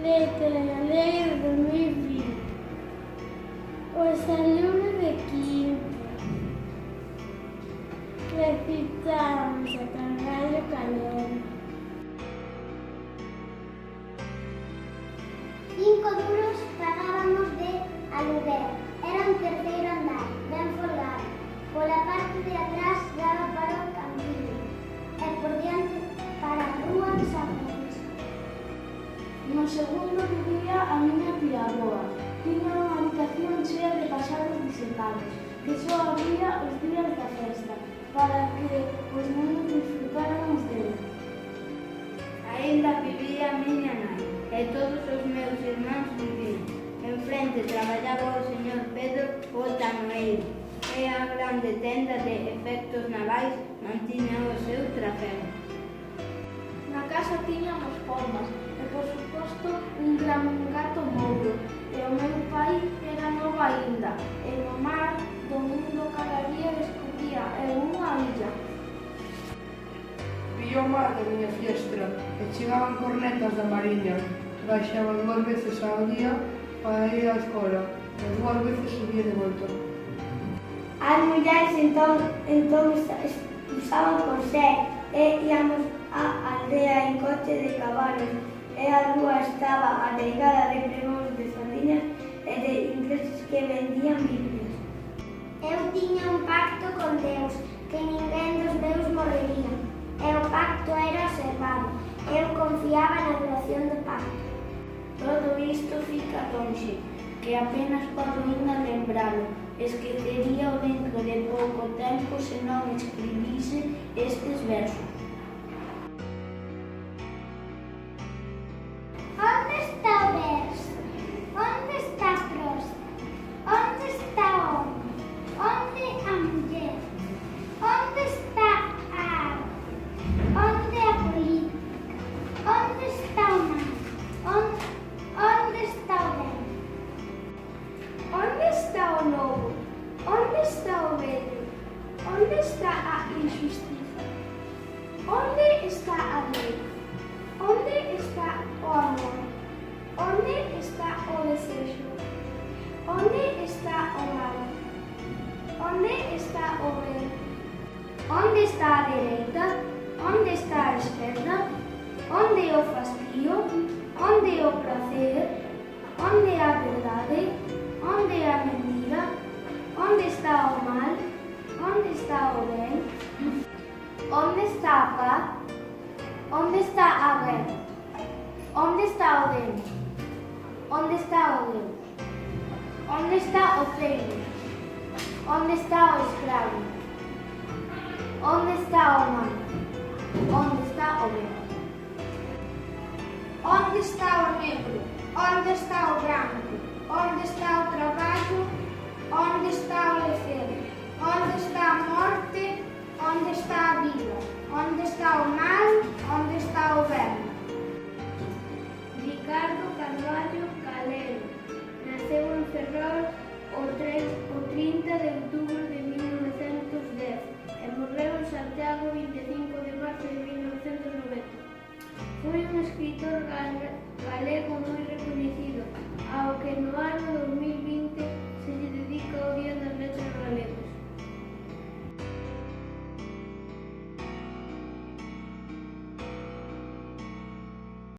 letra da lei de 2020. Os alumnos de quinto recitamos a Carvalho Calero. 5 duros pagábamos de aluguer. Era un terceiro andar, ben folgado. Pola parte de atrás daba para o campillo e por diante para a rúa de San Francisco. No segundo vivía a miña tía-avoa. Tiña unha habitación chea de paxaros disecados, que só abría os días da festa, para que os nenos disfrutáramos dela. Ainda vivía a miña nai, e todos os meus irmáns vivían. En frente traballaba o señor Pedro o tanoeiro, e a grande tenda de efectos navais mantiña o seu trafego. Na casa tiñamos pombas e, por suposto, un gran gato mouro. E o meu pai era novo aínda, e no mar do mundo cada día descubría unha illa. Vía o mar da miña fiestra e chegaban cornetas da mariña. Baixaba 2 veces ao día para ir á escola e 2 veces subía de volta. As mulleres entón usaban corsé e íamos á aldea en coche de cabalos e a rúa estaba ateigada de pregóns de sardiñas e de ingleses que vendían biblias. Eu tiña un pacto con Deus, que ninguén dos meus morrería, e o pacto era observado. Eu confiaba na duración do pacto. Todo isto fica lonxe, que apenas podo ainda lembralo. Esquecería o dentro de pouco tempo se non escribise estes versos. Onde está o verso? Onde está a prosa? Onde está o homem? Onde a muller? Onde está a arte? Onde a política? Onde está o mar? Onde está o vento? Onde está o novo? Onde está o velho? Onde está a injustiza? Onde está a lei? Onde está o amor? Onde está o desejo? Onde está o mal? Onde está o ben? Onde está a dereita? Onde está a esquerda? Onde o fastio? Onde o prazer? Onde a verdade? Onde a mentira? Onde está o mal? Onde está o ben? Onde está a paz? Onde está a guerra? Onde está o dente? Onde está o Deus? Onde está o treino? Onde está o escravo? Onde está o mal? Onde está o ben? Onde está o negro? Onde está o branco? Onde está o traballo? Onde está o lecer? Onde está a morte? Onde está a vida? Onde está o mal? Onde está o ben? Ricardo Carvalho Calero naceu en Ferrol o 30 de outubro de 1910 e morreu en Santiago o 25 de marzo de 1990. Foi un escritor galego moi recoñecido, ao que no ano